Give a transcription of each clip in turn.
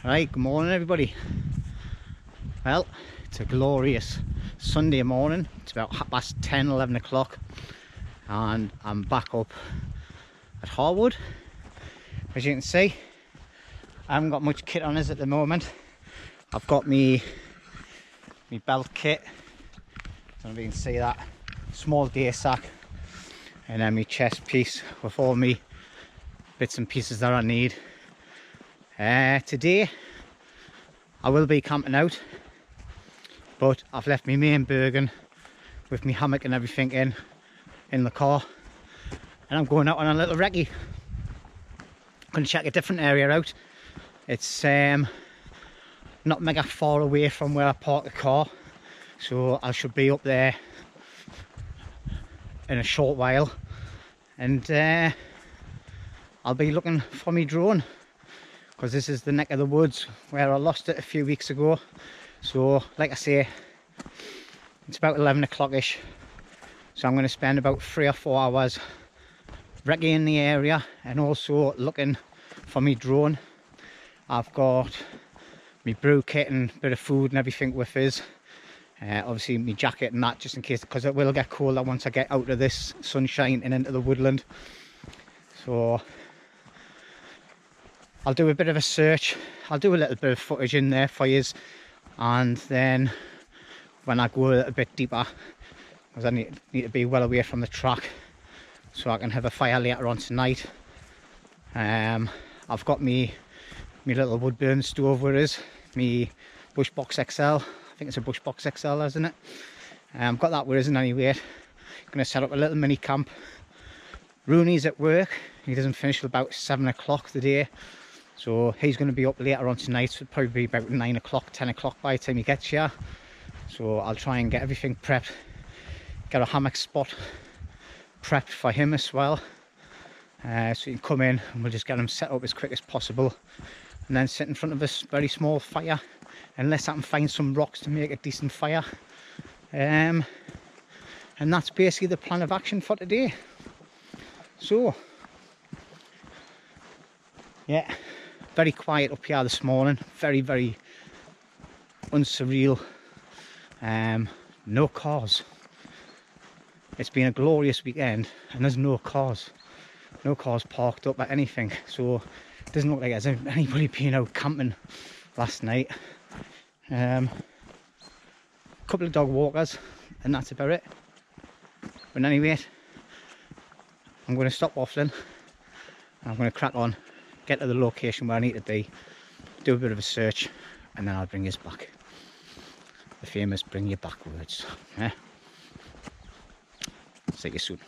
Right, good morning everybody. Well, it's a glorious Sunday morning. It's about 10:30, 11 o'clock and I'm back up at HARWOOD. As you can see, I haven't got much kit on us at the moment. I've got me belt kit, I don't know if you can see that, small day sack, and then my chest piece with all me bits and pieces that I need. Today I will be camping out, but I've left my main Bergen with my hammock and everything in the car, and I'm going out on a little recce. I'm going to check a different area out. It's not mega far away from where I park the car, so I should be up there in a short while, and I'll be looking for my drone, because this is the neck of the woods where I lost it a few weeks ago. So like I say, it's about 11 o'clock-ish, so I'm going to spend about 3 or 4 hours recceing the area and also looking for my drone. I've got my brew kit and a bit of food and everything with us, obviously my jacket and that, just in case, because it will get colder once I get out of this sunshine and into the woodland. So I'll do a bit of a search, I'll do a little bit of footage in there for you, and then when I go a little bit deeper, because I need to be well away from the track so I can have a fire later on tonight. I've got me little wood burn stove with us, me Bushbox XL, I think it's a Bushbox XL, isn't it? I've got that with us anyway. I'm going to set up a little mini camp. Rooney's at work, he doesn't finish till about 7 o'clock today, so he's going to be up later on tonight, so it'll probably be about 9 o'clock, 10 o'clock by the time he gets here. So I'll try and get everything prepped, get a hammock spot prepped for him as well, so he can come in and we'll just get him set up as quick as possible, and then sit in front of this very small fire, unless I can find some rocks to make a decent fire. And that's basically the plan of action for today. So yeah, very quiet up here this morning, very unsurreal. No cars. It's been a glorious weekend and there's no cars parked up at anything, so it doesn't look like there's anybody being out camping last night. A couple of dog walkers and that's about it. But anyway, I'm going to stop waffling and I'm going to crack on, get to the location where I need to be, do a bit of a search, and then I'll bring you back. The famous bring you backwards. See you soon.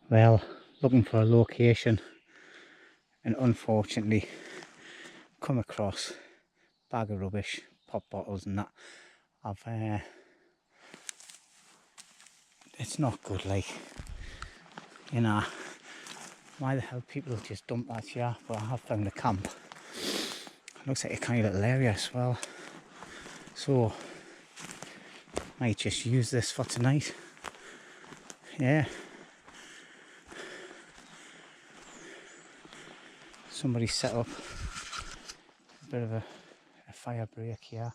Well, looking for a location and unfortunately come across a bag of rubbish, pop bottles and that. It's not good, like, you know, why the hell people just dump that here? But I have found a camp. It looks like a tiny little area as well, so might just use this for tonight. Yeah, somebody set up a bit of a fire break here.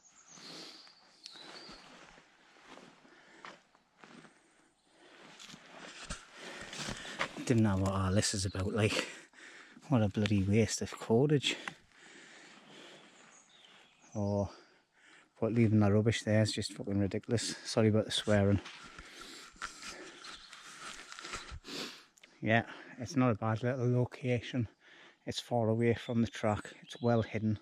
Didn't know what all this is about, like, what a bloody waste of cordage. Or, but leaving the rubbish there is just fucking ridiculous. Sorry about the swearing. Yeah, it's not a bad little location. It's far away from the track, it's well hidden.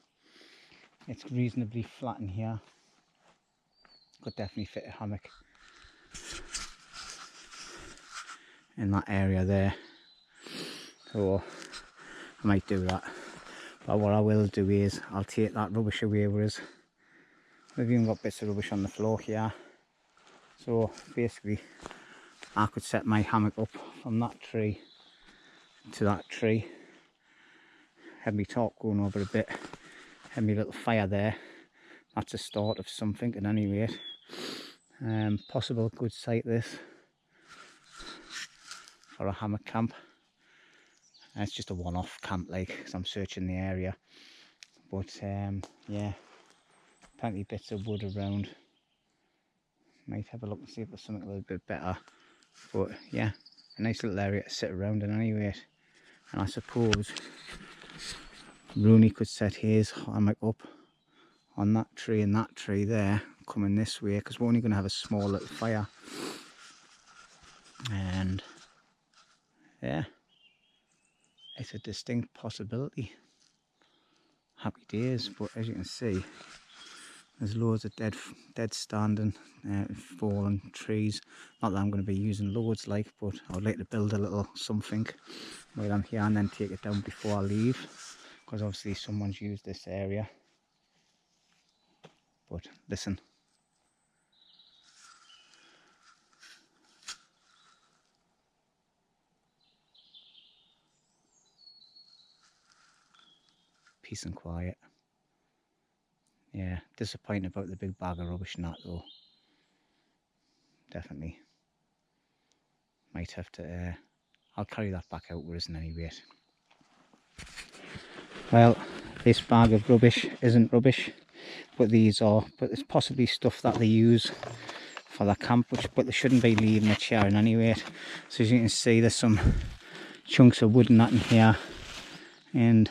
It's reasonably flat in here. Could definitely fit a hammock in that area there, so I might do that. But what I will do is I'll take that rubbish away with us. We've even got bits of rubbish on the floor here, so basically I could set my hammock up from that tree to that tree, have me tarp going over a bit, have me little fire there. That's a start of something at any rate. Possible good site this for a hammock camp. And it's just a one-off camp, like, because I'm searching the area. But yeah, plenty of bits of wood around. Might have a look and see if there's something a little bit better. But yeah, a nice little area to sit around in anyway. And I suppose Rooney could set his hammock up on that tree and that tree there, coming this way, because we're only going to have a small little fire. And yeah, it's a distinct possibility. Happy days. But as you can see, there's loads of dead standing fallen trees. Not that I'm going to be using loads, like, but I would like to build a little something while I'm here and then take it down before I leave, because obviously someone's used this area. But listen, peace and quiet. Yeah, disappointed about the big bag of rubbish and that though. Definitely. Might have to, I'll carry that back out with us in any rate. Well, this bag of rubbish isn't rubbish, but these are. But it's possibly stuff that they use for their camp, but they shouldn't be leaving it here in any rate. So as you can see, there's some chunks of wood and that in here, and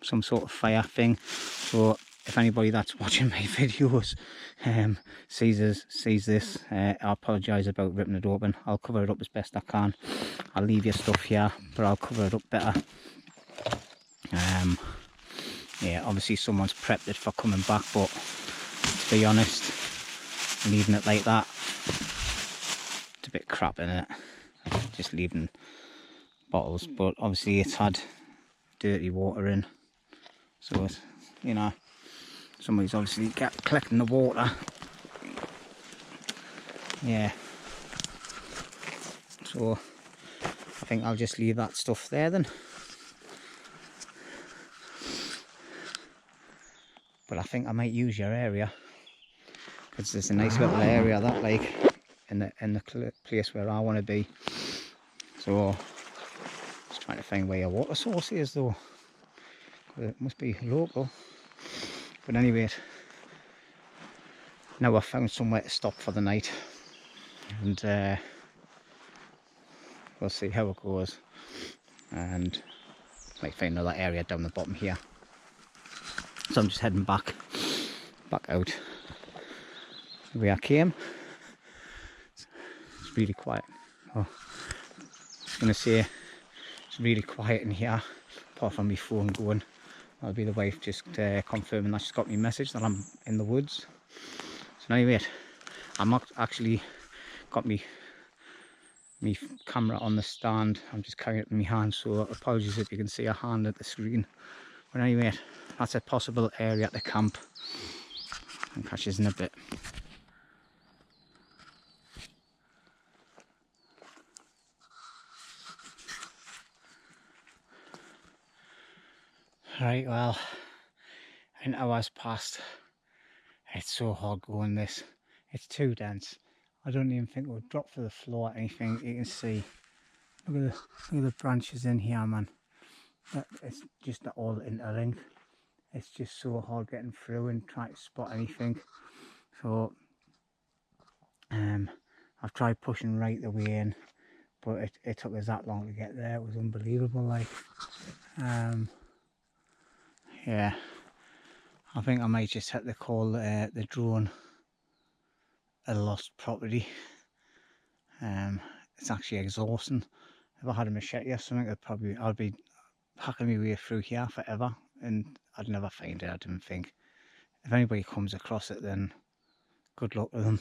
some sort of fire thing. So if anybody that's watching my videos sees this, I apologise about ripping it open. I'll cover it up as best I can. I'll leave your stuff here, but I'll cover it up better. Yeah, obviously someone's prepped it for coming back, but to be honest, leaving it like that, it's a bit crap, in it. Just leaving bottles, but obviously it's had dirty water in, so it's, you know, somebody's obviously collecting the water. Yeah, so I think I'll just leave that stuff there then. But I think I might use your area, because there's a nice little area that, like, in the place where I want to be. So just trying to find where your water source is though, it must be local. But anyway, now I've found somewhere to stop for the night, and we'll see how it goes, and might find another area down the bottom here. So I'm just heading back out the way I came. It's really quiet. Oh, I was going to say, it's really quiet in here, apart from my phone going. That'll be the wife just confirming that she's got me message that I'm in the woods. So anyway, I'm not actually got me camera on the stand. I'm just carrying it in my hand, so apologies if you can see a hand at the screen. But anyway, that's a possible area to camp. And catch us in a bit. Right, well, an hour's passed. It's so hard going this. It's too dense. I don't even think it would drop to the floor or anything. You can see, look at the branches in here, man. It's just all interlinked. It's just so hard getting through and trying to spot anything. So I've tried pushing right the way in, but it took us that long to get there. It was unbelievable, like. Yeah, I think I might just have to call the drone a lost property. It's actually exhausting. If I had a machete or something, I'd be hacking my way through here forever, and I'd never find it. I didn't think. If anybody comes across it, then good luck to them.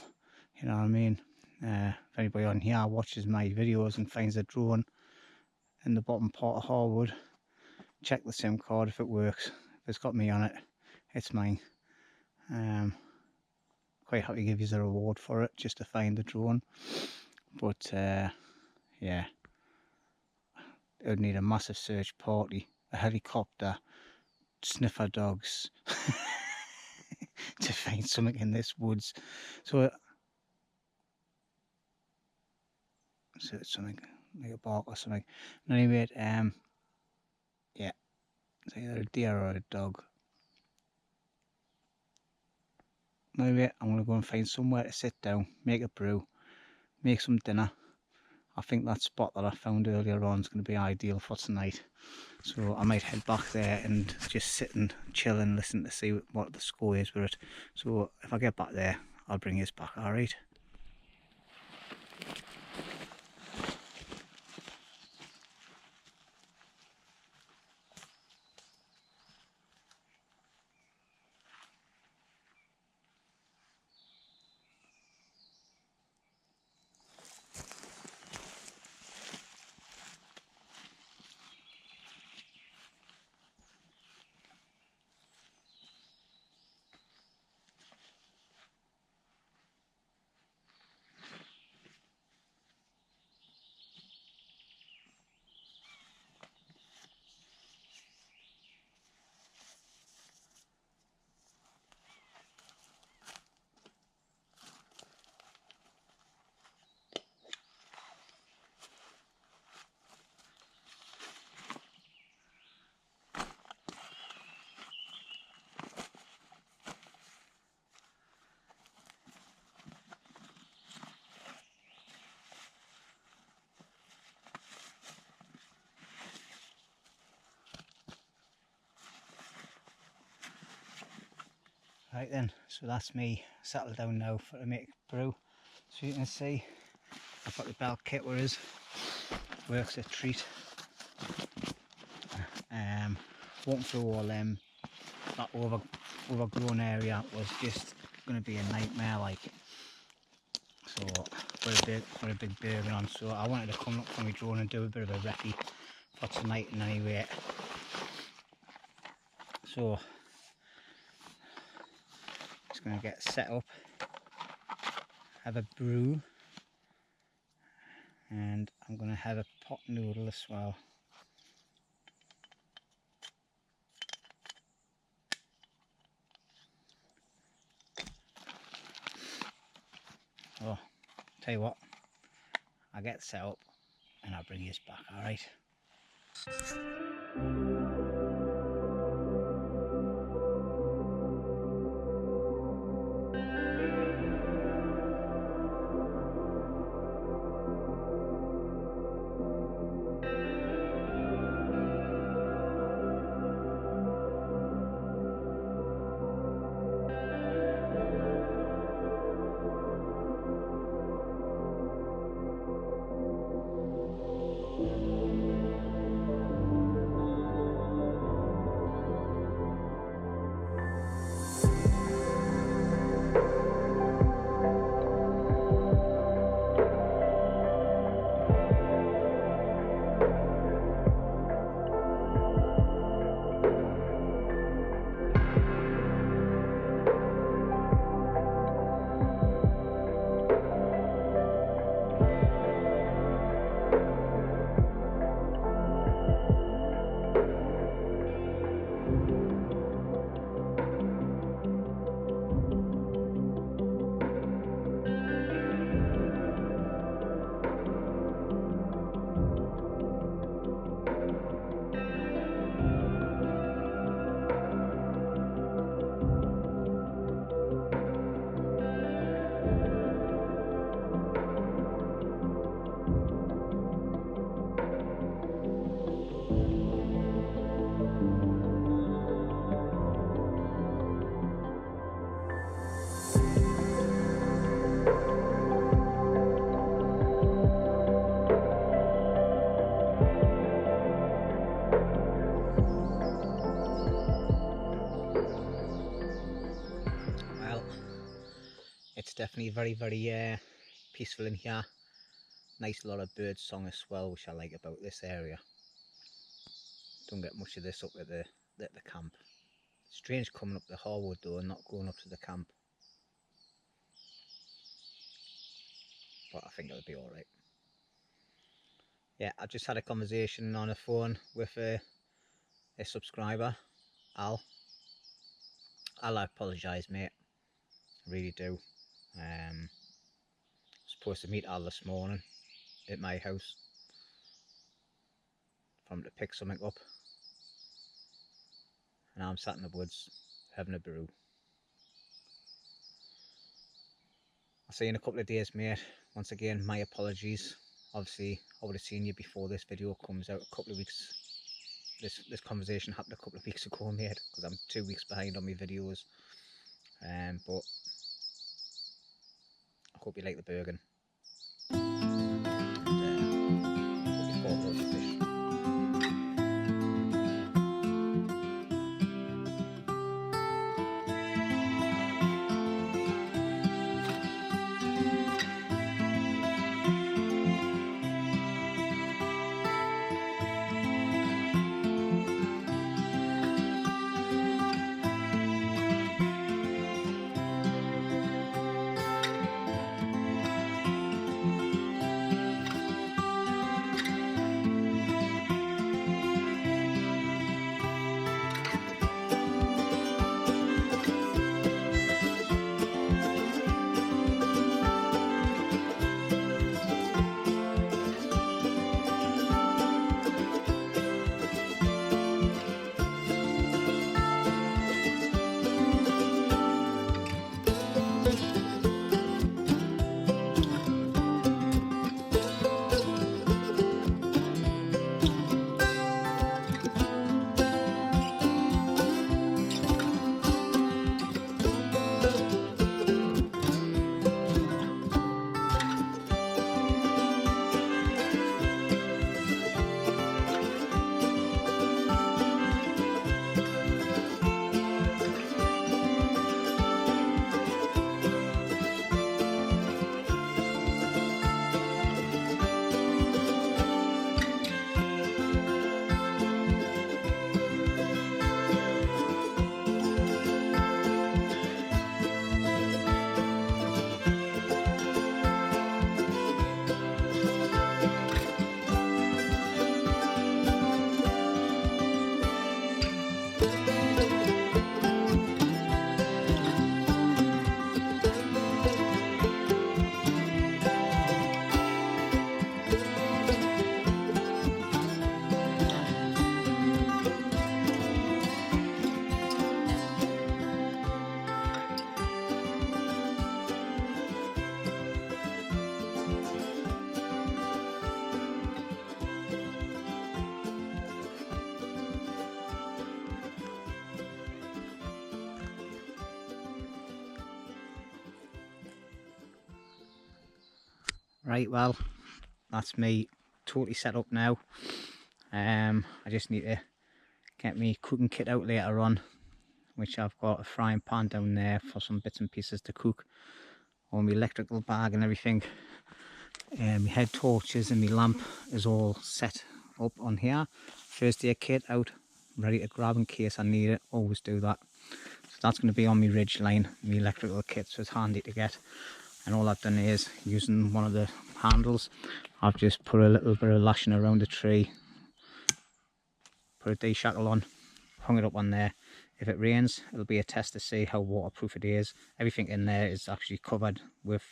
You know what I mean? If anybody on here watches my videos and finds a drone in the bottom part of HARWOOD, check the SIM card if it works. If it's got me on it, it's mine. Quite happy to give you a reward for it, just to find the drone. But yeah, it would need a massive search party, a helicopter, sniffer dogs to find something in this woods. So it's something like a bark or something. Anyway, yeah, it's either a deer or a dog. Anyway, I'm gonna go and find somewhere to sit down, make a brew, make some dinner. I think that spot that I found earlier on is going to be ideal for tonight. So I might head back there and just sit and chill and listen to see what the score is with it. So if I get back there, I'll bring this back, alright? Right then, so that's me settled down now for to make brew. So you can see I've got the bell kit where it is, works a treat. Walking through all that overgrown area was just going to be a nightmare, like. So got a big burger on, so I wanted to come up from my drone and do a bit of a recce for tonight in any way. So just going to get set up, have a brew, and I'm going to have a pot noodle as well. Oh, tell you what, I'll get set up and I'll bring you back, alright? It's definitely very peaceful in here. Nice lot of bird song as well, which I like about this area. Don't get much of this up at the camp. Strange coming up the Harwood though and not going up to the camp. But I think it'll be alright. Yeah, I just had a conversation on a phone with a subscriber, Al. I'll apologise, mate. I really do. Supposed to meet Al this morning at my house for him to pick something up, and I'm sat in the woods having a brew. I'll see you in a couple of days, mate. Once again, my apologies. Obviously, I would have seen you before this video comes out a couple of weeks. This conversation happened a couple of weeks ago, mate, because I'm 2 weeks behind on my videos. But I hope you like the burger. And hope you caught loads of fish. Right, well, that's me totally set up now. I just need to get me cooking kit out later on, which I've got a frying pan down there for some bits and pieces to cook, all my electrical bag and everything. My head torches and my lamp is all set up on here. First aid kit out, ready to grab in case I need it. Always do that. So that's going to be on my ridge line, my electrical kit, so it's handy to get. And all I've done is, using one of the handles, I've just put a little bit of lashing around the tree, put a D-shackle on, hung it up on there. If it rains, it'll be a test to see how waterproof it is. Everything in there is actually covered with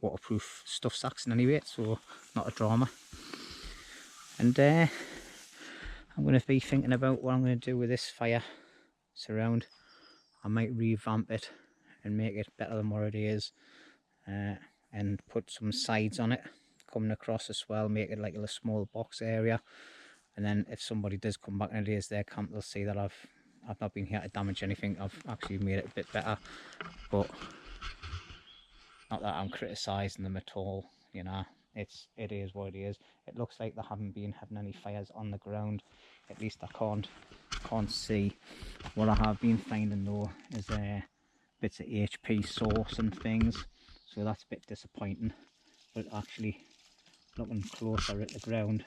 waterproof stuff sacks anyway, so not a drama. And I'm going to be thinking about what I'm going to do with this fire surround. I might revamp it and make it better than what it is, and put some sides on it coming across as well, make it like a small box area. And then if somebody does come back and it is their camp, they'll see that I've not been here to damage anything. I've actually made it a bit better, but not that I'm criticising them at all, you know. It is what it is. It looks like they haven't been having any fires on the ground. At least I can't see. What I have been finding though is bits of HP sauce and things, so that's a bit disappointing. But actually, looking closer at the ground,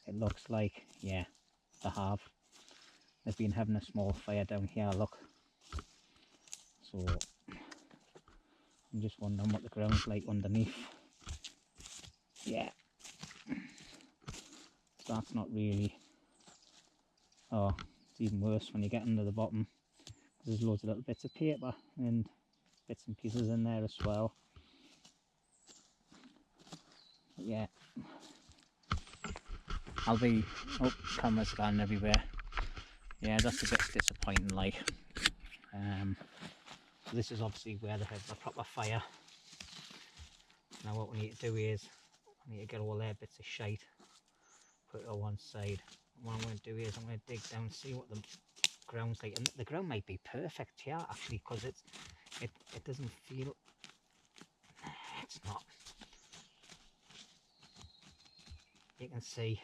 it looks like, yeah, they have. They've been having a small fire down here, look. So I'm just wondering what the ground's like underneath. Yeah, so that's not really, oh, it's even worse when you get under the bottom, because There's loads of little bits of paper and bits and pieces in there as well. But yeah, I'll be, oh, cameras going everywhere. Yeah, that's a bit disappointing, like. So this is obviously where they have the proper fire. Now what we need to do is, I need to get all their bits of shite, put it on one side. And what I'm going to do is, I'm going to dig down and see what the ground's like. And the ground might be perfect here, actually, because it doesn't feel, it's not. You can see,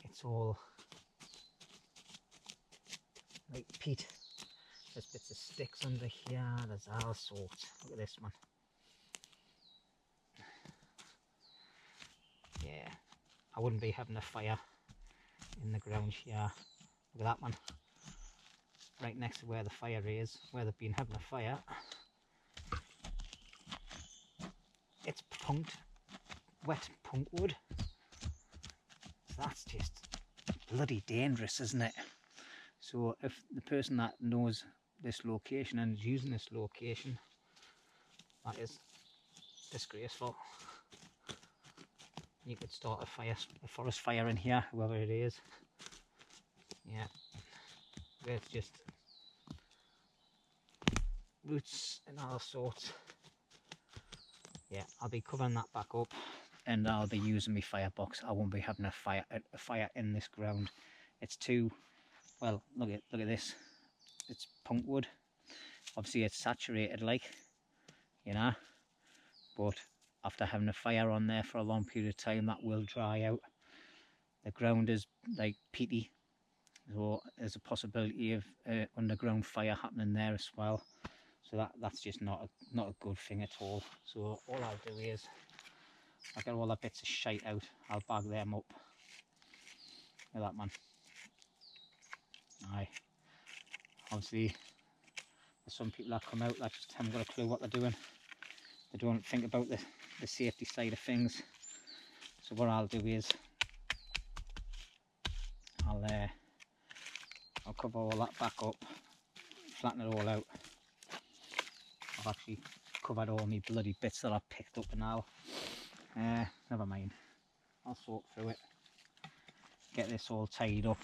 it's all like peat. There's bits of sticks under here, there's all sorts. Look at this one. Yeah, I wouldn't be having a fire in the ground here. Look at that one. Right next to where the fire is, where they've been having a fire. It's punked, wet punk wood. So that's just bloody dangerous, isn't it? So if the person that knows this location and is using this location, that is disgraceful. You could start a forest fire in here, whoever it is. Yeah, it's just roots and all sorts. Yeah, I'll be covering that back up, and I'll be using my firebox. I won't be having a fire in this ground. It's too, well, look at this. It's punk wood. Obviously it's saturated, like, you know, but after having a fire on there for a long period of time, that will dry out. The ground is like peaty, so there's a possibility of underground fire happening there as well. So that's just not a good thing at all. So all I'll do is, I'll get all the bits of shite out, I'll bag them up. Look at that, man. Aye. Obviously, there's some people that come out that just haven't got a clue what they're doing. They don't think about the safety side of things. So what I'll do is, I'll cover all that back up, flatten it all out. I've actually covered all my bloody bits that I've picked up now. Never mind, I'll sort through it, get this all tidied up,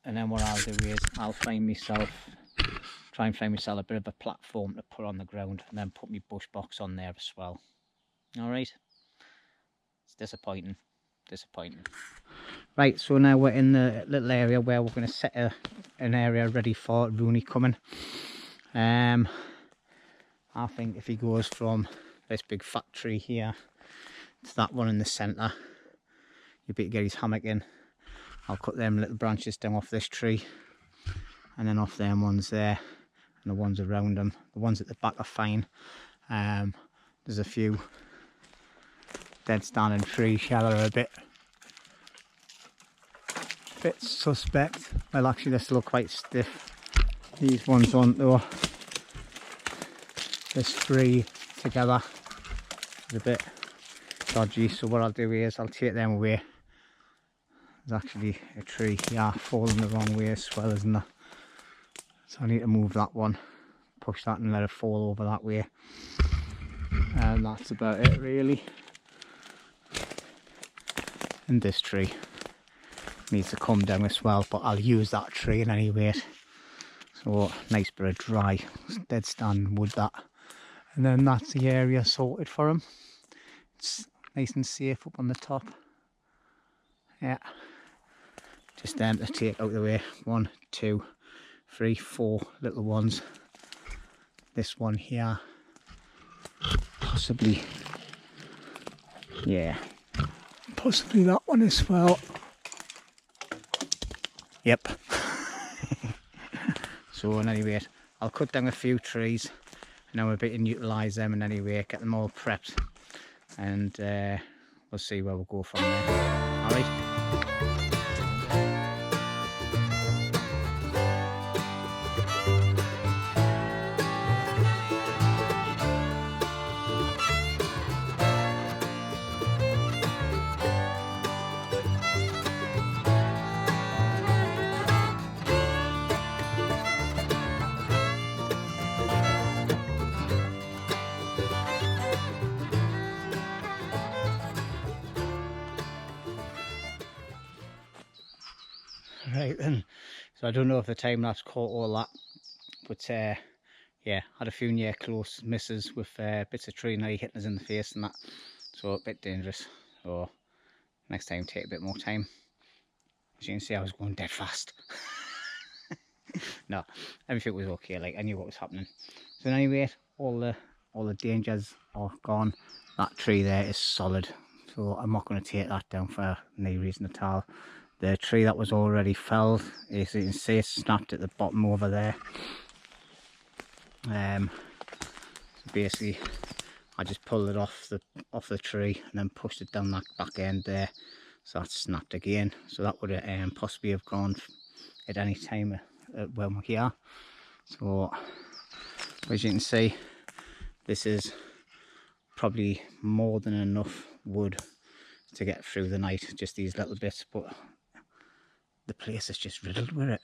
and then what I'll do is I'll try and find myself a bit of a platform to put on the ground, and then put my bush box on there as well. Alright, it's disappointing. Right, so now we're in the little area where we're going to set an area ready for Rooney coming. I think if he goes from this big fat tree here to that one in the centre, you'll be able to get his hammock in. I'll cut them little branches down off this tree, and then off them ones there, and the ones around them. The ones at the back are fine. There's a few dead standing trees here that are a bit suspect. Well, actually they're still quite stiff. These ones aren't though. There's three together. It's a bit dodgy, so what I'll do is I'll take them away. There's actually a tree here falling the wrong way as well, isn't there? So I need to move that one, push that and let it fall over that way. And that's about it really. And this tree needs to come down as well, but I'll use that tree in any way. So nice bit of dry, dead standing wood that. And then that's the area sorted for him. It's nice and safe up on the top. Yeah. Just them to take out the way. 1, 2, 3, 4 little ones. This one here. Possibly. Yeah. Possibly that one as well. Yep. So in any rate, I'll cut down a few trees and then we'll be able to utilise them in any way, get them all prepped, and we'll see where we'll go from there. Alright. everything. So I don't know if the time lapse caught all that, but yeah, had a few near close misses with bits of tree nearly hitting us in the face and that, so a bit dangerous. So next time take a bit more time. As you can see, I was going dead fast. No, everything was okay, like I knew what was happening. So anyway, all the dangers are gone. That tree there is solid, so I'm not going to take that down for any reason at all. The tree that was already felled, as you can see, it snapped at the bottom over there. So basically I just pulled it off the tree and then pushed it down that back end there, so that snapped again. So that would possibly have gone at any time when we're here. So as you can see, this is probably more than enough wood to get through the night, just these little bits, but the place is just riddled with it.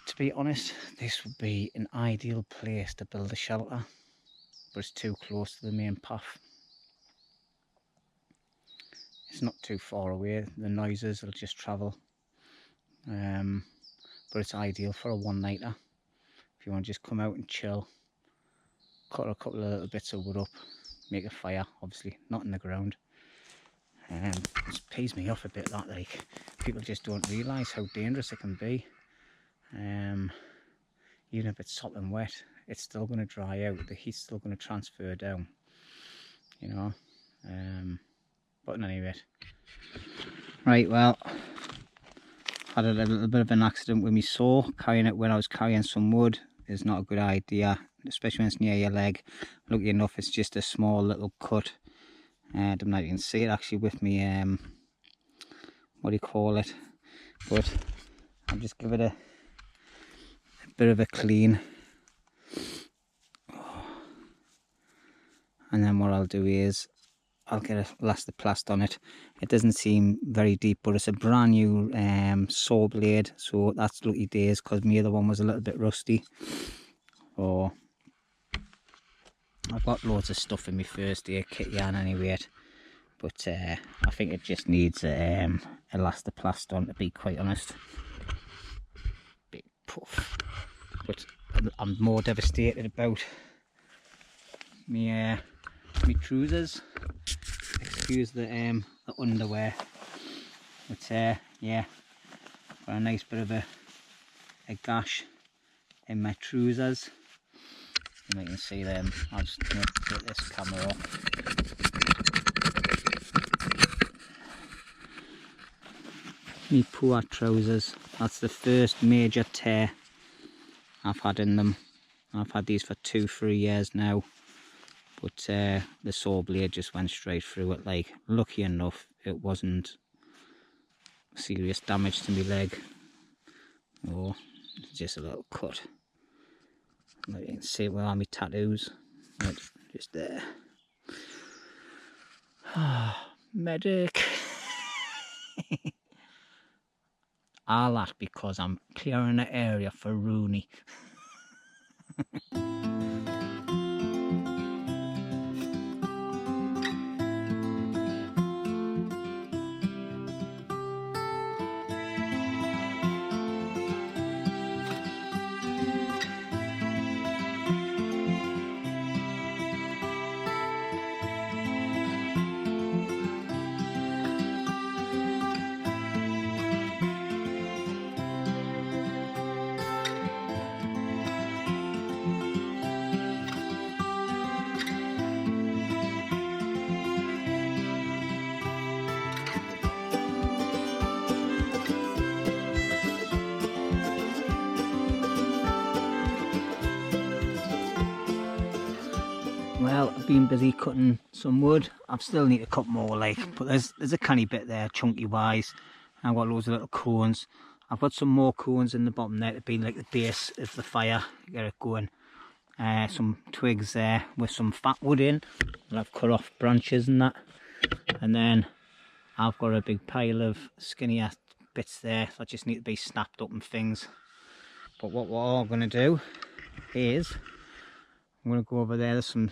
To be honest, this would be an ideal place to build a shelter, but it's too close to the main path. It's not too far away, the noises will just travel, but it's ideal for a one-nighter. If you want to just come out and chill, cut a couple of little bits of wood up, make a fire, obviously not in the ground. It pees me off a bit that, like, people just don't realise how dangerous it can be. Even if it's sopping wet, it's still going to dry out, the heat's still going to transfer down, you know. But in any rate, right, well, had a little bit of an accident with me saw. Carrying it when I was carrying some wood is not a good idea, especially when it's near your leg. Lucky enough, it's just a small little cut. I don't know if you can see it actually with me, what do you call it, but I'll just give it a bit of a clean, and then what I'll do is I'll get a elastoplast on it. It doesn't seem very deep, but it's a brand new saw blade, so that's lucky days, because my other one was a little bit rusty. So I've got loads of stuff in my first aid kit yarn anyway, but I think it just needs elastoplast on, to be quite honest. Big puff. But I'm more devastated about me trousers. Excuse the underwear, but yeah, got a nice bit of a gash in my trousers. You can see them. I'll just take this camera off. Me poor trousers. That's the first major tear I've had in them. I've had these for 2-3 years now, but the saw blade just went straight through it. Like, lucky enough it wasn't serious damage to my leg. Oh, it's just a little cut. You can see where are my tattoos, right, just there. Medic. All that because I'm clearing the area for Rooney. Well, I've been busy cutting some wood. I still need to cut more, like, but there's a canny bit there, chunky wise. I've got loads of little cones. I've got some more cones in the bottom there to be like the base of the fire, get it going. Some twigs there with some fat wood in, and I've cut off branches and that. And then I've got a big pile of skinnier bits there that just need to be snapped up and things. But what we're all going to do is I'm I'm going to go over there. There's some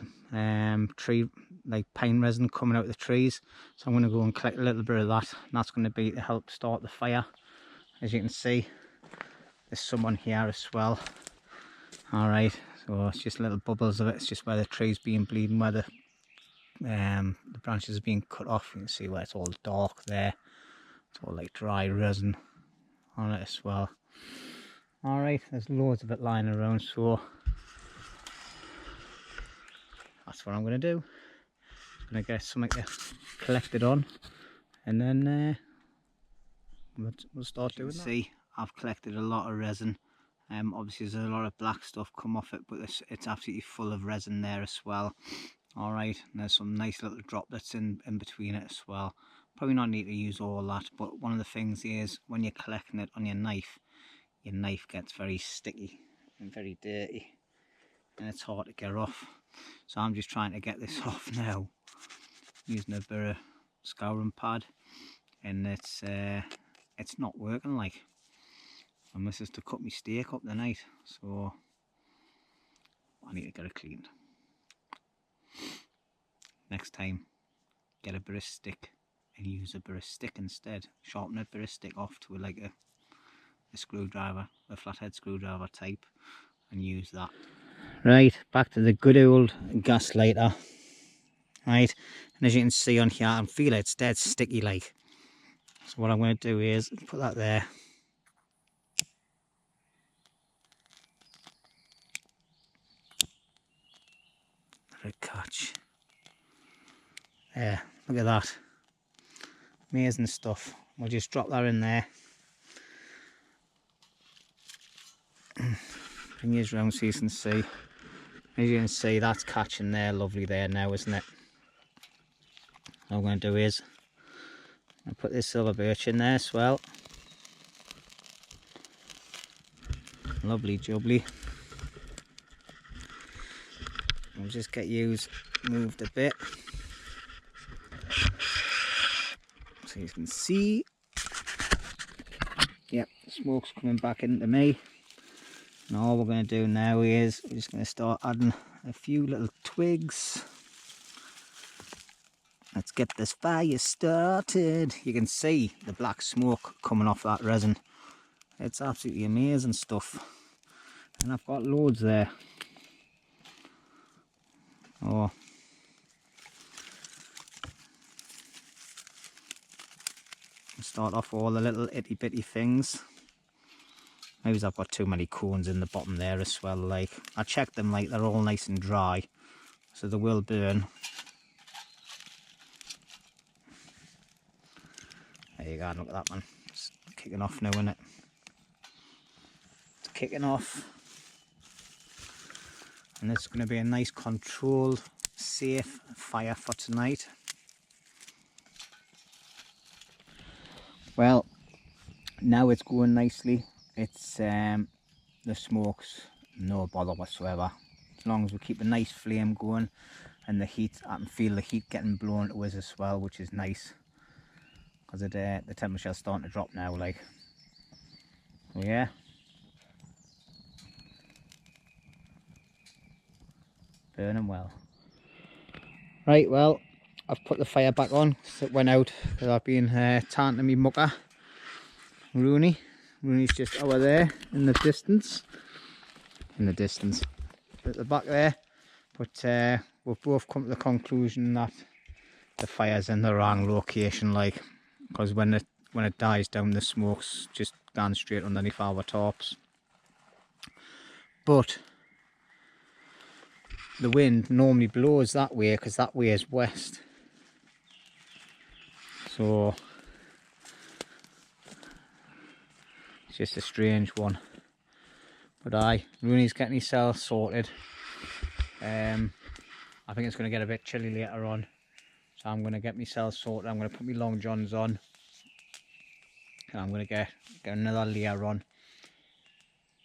tree, like pine resin coming out of the trees. So I'm going to go and collect a little bit of that. And that's going to be to help start the fire. As you can see, there's some on here as well. Alright, so it's just little bubbles of it. It's just where the tree's being bleeding, where the branches are being cut off. You can see where it's all dark there. It's all like dry resin on it as well. Alright, there's loads of it lying around, so that's what I'm going to do. I'm going to get something to collect it on, and then we'll start doing that. See, I've collected a lot of resin. Obviously there's a lot of black stuff come off it, but it's absolutely full of resin there as well. Alright, and there's some nice little droplets in between it as well. Probably not need to use all that, but one of the things is when you're collecting it on your knife gets very sticky and very dirty, and it's hard to get off. So I'm just trying to get this off now using a bit of scouring pad, and it's not working. Like, and this is to cut my steak up tonight, so I need to get it cleaned. Next time, get a bit of stick and use a bit of stick instead. Sharpen a bit of stick off to like a screwdriver, a flathead screwdriver type, and use that. Right, back to the good old gas lighter. Right, and as you can see on here, I can feel it's dead sticky like. So what I'm going to do is put that there. Let it catch. There, look at that. Amazing stuff. We'll just drop that in there. Bring yours round so you can see. As you can see, that's catching there, lovely there now, isn't it? What I'm going to do is I'll put this silver birch in there as well. Lovely jubbly. I'll just get yous moved a bit so you can see. Yep, the smoke's coming back into me. And all we're going to do now is we're just going to start adding a few little twigs. Let's get this fire started. You can see the black smoke coming off that resin. It's absolutely amazing stuff. And I've got loads there. Oh. Start off all the little itty bitty things. Maybe I've got too many cones in the bottom there as well. Like, I checked them, like they're all nice and dry, so they will burn. There you go, look at that one. It's kicking off now, isn't it? It's kicking off. And this is going to be a nice controlled, safe fire for tonight. Well, now it's going nicely. It's the smoke's no bother whatsoever. As long as we keep a nice flame going, and the heat, I can feel the heat getting blown to us as well, which is nice. Because the temperature's starting to drop now, like. So yeah. Burning well. Right, well, I've put the fire back on. So it went out because I've been tanting me mucker, Rooney. Rooney's just over there in the distance. At the back there. But we've both come to the conclusion that the fire's in the wrong location, like, because when it dies down, the smoke's just gone straight underneath our tarps. But the wind normally blows that way because that way is west. So it's just a strange one. But Rooney's getting himself sorted. I think it's going to get a bit chilly later on, so I'm going to get myself sorted. I'm going to put my long johns on, and I'm going to get another layer on,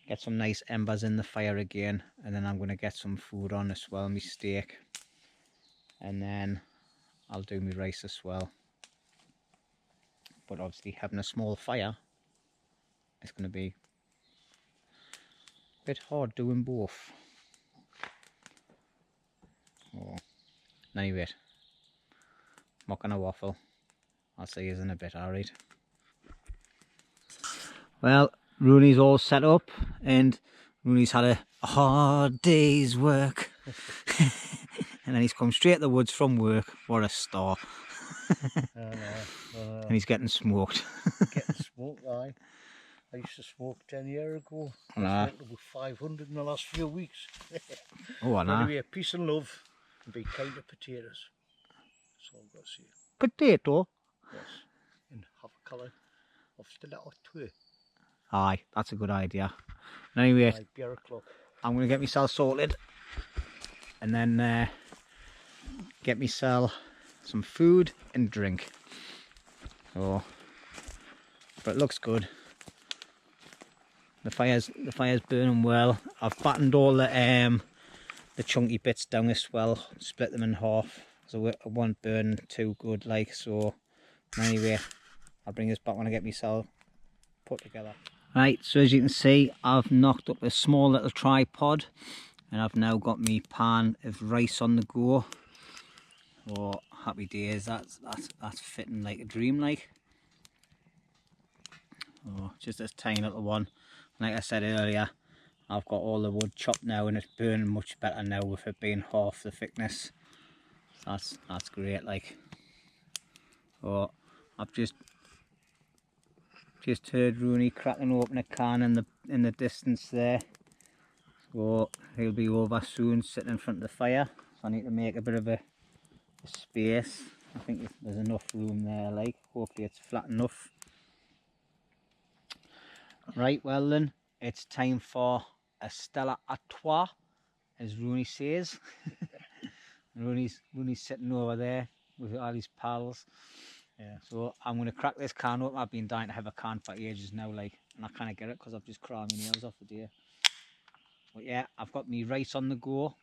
get some nice embers in the fire again, and then I'm going to get some food on as well, my steak, and then I'll do my rice as well. But obviously having a small fire, it's going to be a bit hard doing both. Oh. Anyway, I'm not gonna waffle. I'll see you in a bit, alright? Well, Rooney's all set up and Rooney's had a hard day's work. And then he's come straight to the woods from work. What a star. And he's getting smoked. Getting smoked, aye. I used to smoke 10 years ago. I smoked about 500 in the last few weeks. Oh, I know. Anyway, peace and love and be kind to potatoes. That's all I've got to say. Potato? Yes. And have a colour of the little twig. Aye, that's a good idea. Anyway, Aye, beer o'clock. I'm going to get myself sorted and then get myself some food and drink. Oh, but it looks good. The fire's burning well. I've battened all the chunky bits down this well, split them in half, so it won't burn too good, like so. Anyway, I'll bring this back when I get myself put together. Right, so as you can see, I've knocked up a small little tripod, and I've now got me pan of rice on the go. Oh, happy days! That's fitting like a dream, like. Oh, just this tiny little one. Like I said earlier, I've got all the wood chopped now, and it's burning much better now with it being half the thickness. That's great, like. Oh, I've just heard Rooney cracking open a can in the distance there. So he'll be over soon, sitting in front of the fire. So I need to make a bit of a space. I think there's enough room there, like. Hopefully it's flat enough. Right, well then, it's time for a Stella Artois, as Rooney says. Rooney's sitting over there with all his pals. Yeah. So I'm going to crack this can open. I've been dying to have a can for ages now, like, and I can't get it because I've just cried my nails off the day. But yeah, I've got my rice on the go,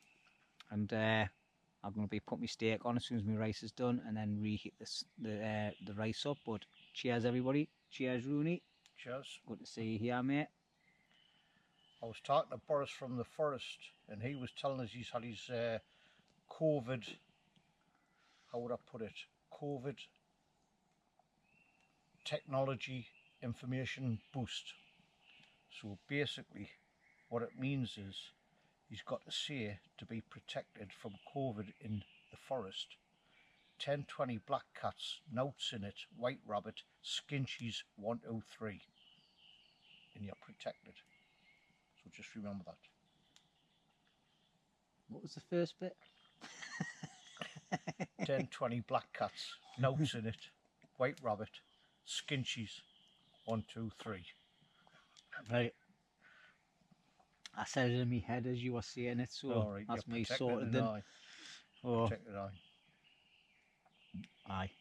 and I'm going to be putting my steak on as soon as my rice is done, and then reheat the rice up. But cheers, everybody. Cheers, Rooney. Cheers. Good to see you here, mate. I was talking to Boris from the forest, and he was telling us he's had his COVID, how would I put it, COVID technology information boost. So basically what it means is he's got to say, to be protected from COVID in the forest, 10-20 black cats, notes in it, white rabbit, skinchies 1, 2, 3, and you're protected. So just remember that. What was the first bit? 10-20 black cats, notes in it, white rabbit, skinchies 1, 2, 3. Right. I said it in my head as you were saying it, so right, that's me sorted then. Oh. Protected eye. Aye.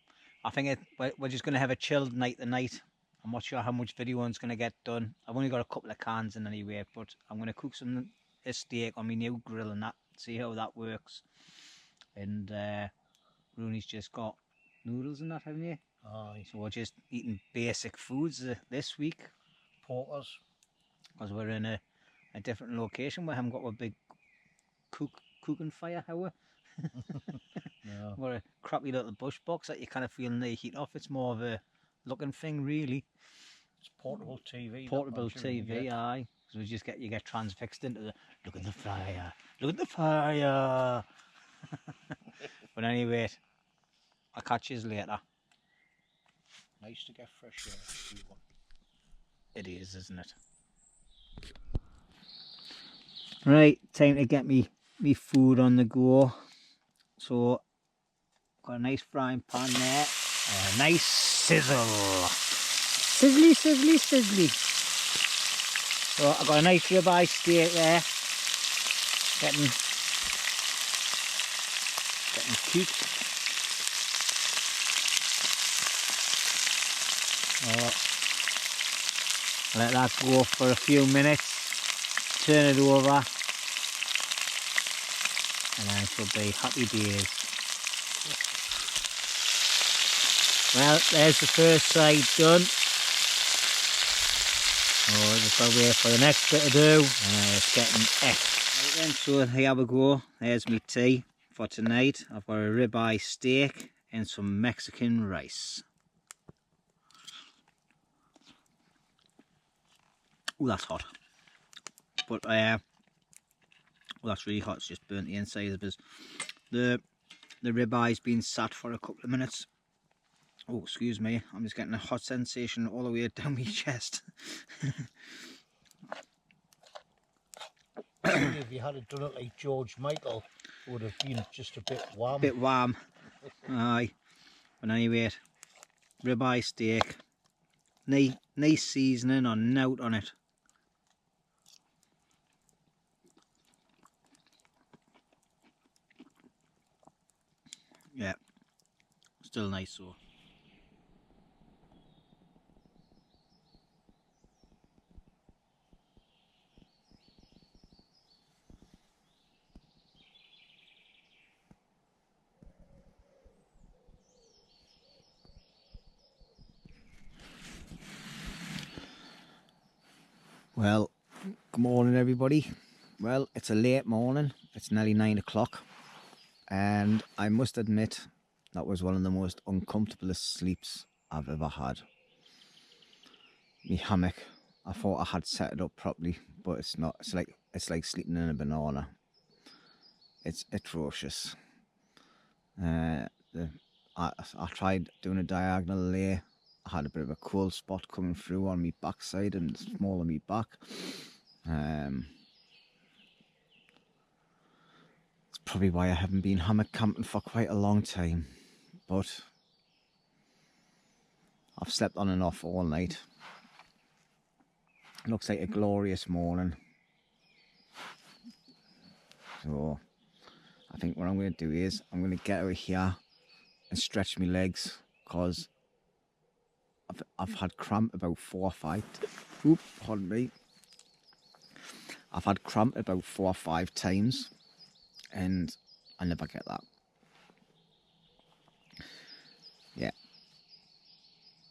I think we're just going to have a chilled night tonight. I'm not sure how much video is going to get done. I've only got a couple of cans in anyway, but I'm going to cook some steak on my new grill and that, see how that works. And Rooney's just got noodles and that, haven't you? Aye. So we're just eating basic foods this week. Porters. Because we're in a different location. We haven't got a big cooking fire, have we? No. We're a crappy little bush box that you kind of feel the heat off. It's more of a looking thing, really. It's portable TV. Portable TV, aye. So you get transfixed into the look at the fire, look at the fire. But anyway, I'll catch you later. Nice to get fresh air. It is, isn't it? Right, time to get me food on the go. So, got a nice frying pan there, and a nice sizzle. Sizzly, sizzly, sizzly. So, I've got a nice ribeye steak there. Getting cute. Let that go for a few minutes. Turn it over. And then she'll be happy days. Well, there's the first side done. Oh, just gotta wait for the next bit to do. It's getting Right then, so here we go. There's my tea. for tonight. I've got a ribeye steak and some Mexican rice. Oh, that's hot. But well, that's really hot. It's just burnt the inside of it. The ribeye's been sat for a couple of minutes. Oh, excuse me. I'm just getting a hot sensation all the way down my chest. If you had done it like George Michael, it would have been just a bit warm. Bit warm. Aye. But anyway, ribeye steak. Nice seasoning or nout on it. Yeah. Still nice though. Well, good morning everybody. Well, it's a late morning. It's nearly 9 o'clock. And I must admit, that was one of the most uncomfortablest sleeps I've ever had. My hammock, I thought I had set it up properly, but it's not. It's like sleeping in a banana. It's atrocious. I tried doing a diagonal lay. I had a bit of a cold spot coming through on my backside and the small of my back. It's probably why I haven't been hammock camping for quite a long time. But I've slept on and off all night. It looks like a glorious morning. So I think what I'm going to do is I'm going to get out of here and stretch my legs, because I've had cramp about 4 or 5. Oop, pardon me. I've had cramp about 4 or 5 times, and I never get that. Yeah.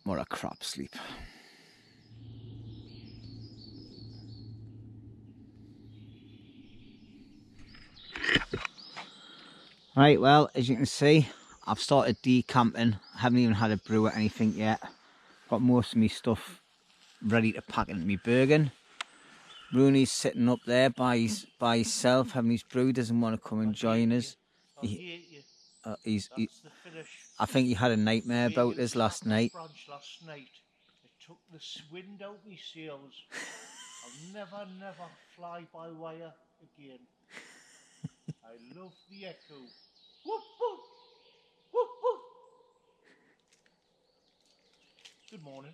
What a crap sleep. Right, well, as you can see, I've started decamping. I haven't even had a brew or anything yet. Got most of my stuff ready to pack into my Bergen. Rooney's sitting up there by himself having his brew, doesn't want to come and join us. I think he had a nightmare about this last night. It took the wind out my sails. I'll never fly by wire again. I love the echo. Whoop, whoop. Whoop, whoop. Good morning.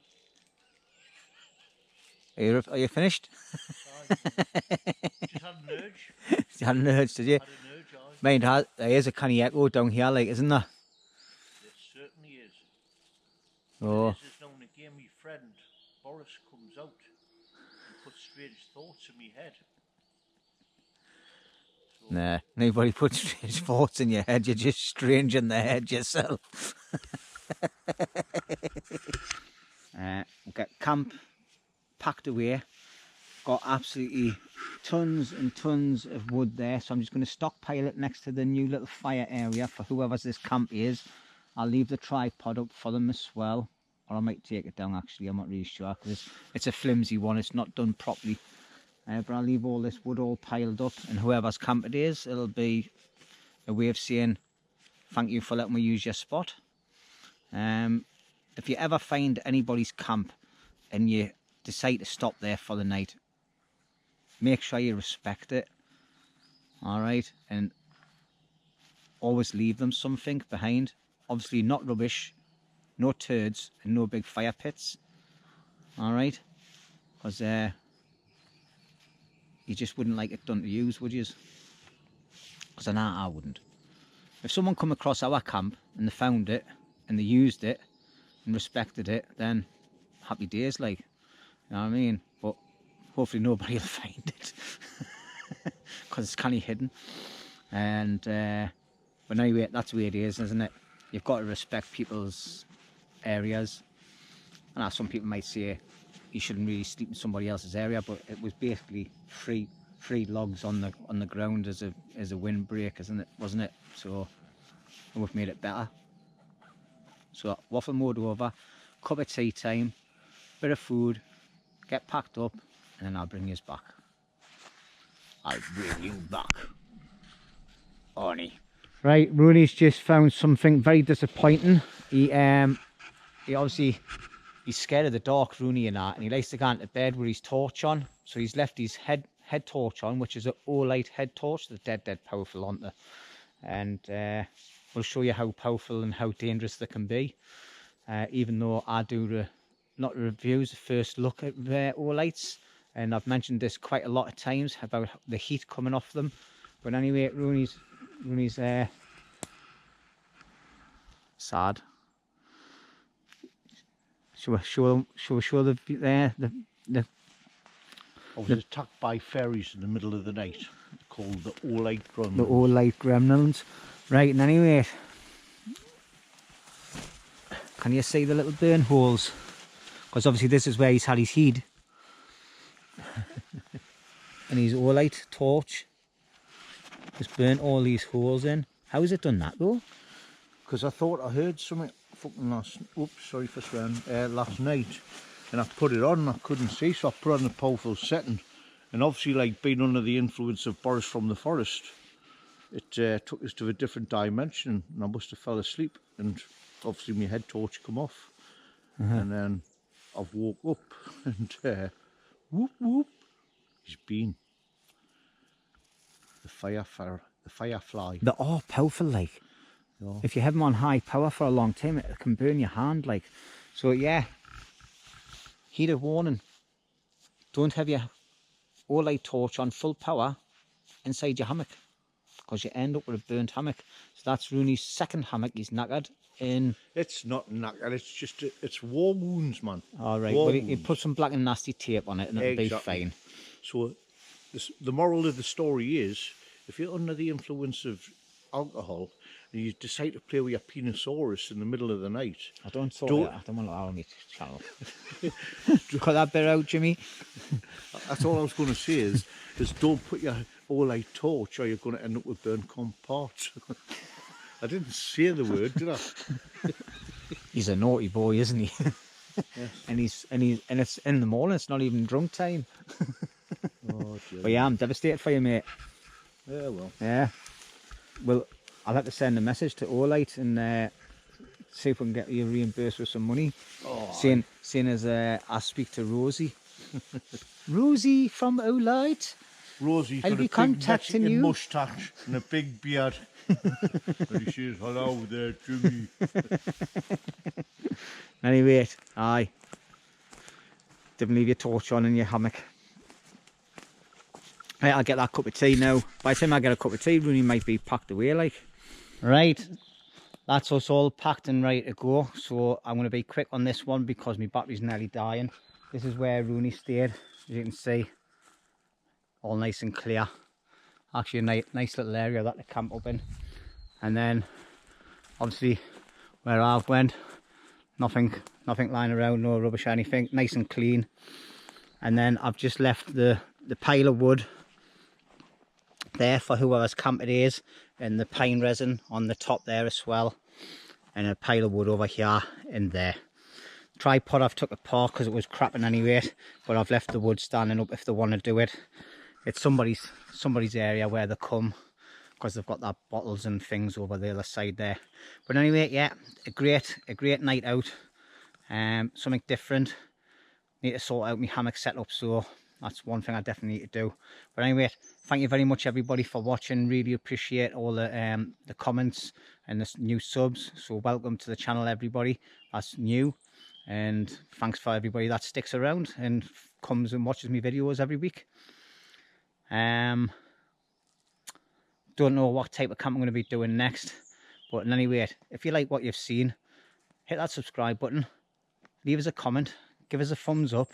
Are you finished? Just had an urge. You had an urge, did you? Had an urge, aye. Mind, there is a canny echo down here, like, isn't there? It certainly is. Oh. It is known again, my friend Boris comes out and puts strange thoughts in my head. So, Nah, nobody puts strange thoughts in your head, you're just strange in the head yourself. We'll get camp packed away. Got absolutely tons and tons of wood there, so I'm just going to stockpile it next to the new little fire area for whoever's this camp is. I'll leave the tripod up for them as well, or I might take it down actually, I'm not really sure, because it's a flimsy one, it's not done properly. But I'll leave all this wood all piled up, and whoever's camp it is, it'll be a way of saying thank you for letting me use your spot. If you ever find anybody's camp and you decide to stop there for the night, make sure you respect it, alright, and always leave them something behind. Obviously not rubbish, no turds, and no big fire pits, alright, because you just wouldn't like it done to use, would you? Because I wouldn't. If someone come across our camp and they found it and they used it and respected it, then happy days, like, you know what I mean? But hopefully nobody will find it because it's kind of hidden. And but anyway, that's the way it is, isn't it? You've got to respect people's areas. And some people might say you shouldn't really sleep in somebody else's area, but it was basically free 3 logs on the ground as a windbreak, wasn't it? So we've made it better. So waffle mode over, cup of tea time, bit of food, get packed up, and then I'll bring you back. I'll bring you back, Ronney. Right, Rooney's just found something very disappointing. He obviously, he's scared of the dark, Rooney, and that, and he likes to go into bed with his torch on. So he's left his head torch on, which is an all-light head torch. They're dead powerful, aren't they? And we'll show you how powerful and how dangerous they can be. Even though I do not reviews, the first look at their all-lights, and I've mentioned this quite a lot of times about the heat coming off them. But anyway, Rooney's sad. Shall we show the I was attacked by fairies in the middle of the night, called the all-light gremlins. The all-light gremlins. Right, and anyway, can you see the little burn holes? Because obviously this is where he's had his heat. And his all-light torch has burnt all these holes in. How has it done that though? Because I thought I heard something fucking last night, and I put it on and I couldn't see, so I put on a powerful setting, and obviously, like being under the influence of Boris from the forest, it took us to a different dimension, and I must have fell asleep, and obviously my head torch come off, and then I've woke up and whoop whoop, he's been the firefly. They are powerful, like. Yeah. If you have them on high power for a long time, it can burn your hand, like. So yeah, heat of warning. Don't have your all-light torch on full power inside your hammock, because you end up with a burnt hammock. So that's Rooney's second hammock he's knackered in. It's not knackered, it's just, it's war wounds, man. All right, well, you put some black and nasty tape on it and it'll be fine. So the moral of the story is, if you're under the influence of alcohol and you decide to play with your Penosaurus in the middle of the night, I don't want to allow on my channel. Cut that bit out, Jimmy. That's all I was going to say is don't put your all-light torch or you're going to end up with burnt parts. I didn't say the word, did I? He's a naughty boy, isn't he? Yes. and it's in the morning. It's not even drunk time. Oh, dear. But yeah, I'm devastated for you, mate. Yeah, well. Yeah. Well, I'll have to send a message to All-Light and see if we can get you reimbursed with some money. Oh, seeing as I speak to Rosie. Rosie from All-Light. Rosie's got a big Mexican moustache and a big beard. And he says, hello there, Jimmy. Anyway, aye. Didn't leave your torch on in your hammock. Right, I'll get that cup of tea now. By the time I get a cup of tea, Rooney might be packed away, like. Right, that's us all packed and ready to go. So I'm going to be quick on this one because my battery's nearly dying. This is where Rooney stayed, as you can see. All nice and clear. Actually a nice little area that to camp up in. And then, obviously, where I've went, nothing lying around, no rubbish or anything, nice and clean. And then I've just left the pile of wood there for whoever's camp it is, and the pine resin on the top there as well, and a pile of wood over here and there. Tripod I've took apart because it was crapping anyway, but I've left the wood standing up if they want to do it. It's somebody's area where they come, because they've got that bottles and things over the other side there. But anyway, yeah, a great night out. Something different. Need to sort out my hammock setup, so that's one thing I definitely need to do. But anyway, thank you very much everybody for watching. Really appreciate all the comments and the new subs. So welcome to the channel, everybody that's new, and thanks for everybody that sticks around and comes and watches me videos every week. Don't know what type of camp I'm going to be doing next, but anyway, if you like what you've seen, hit that subscribe button, leave us a comment, give us a thumbs up,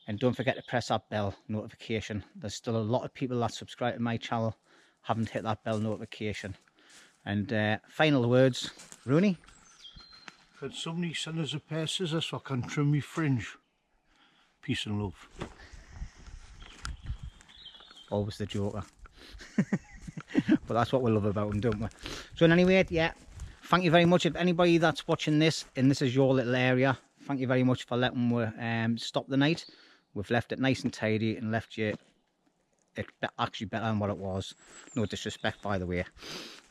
and don't forget to press that bell notification. There's still a lot of people that subscribe to my channel haven't hit that bell notification. And final words, Rooney? Could somebody send us a pair of scissors so I can trim my fringe? Peace and love. Always the joker. But that's what we love about them, don't we? So anyway, yeah, thank you very much. If anybody that's watching this and this is your little area, thank you very much for letting me stop the night. We've left it nice and tidy and left you it actually better than what it was. No disrespect, by the way.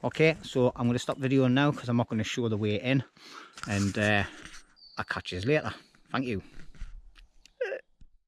Okay, so I'm going to stop videoing now because I'm not going to show the way in, and I'll catch you later. Thank you.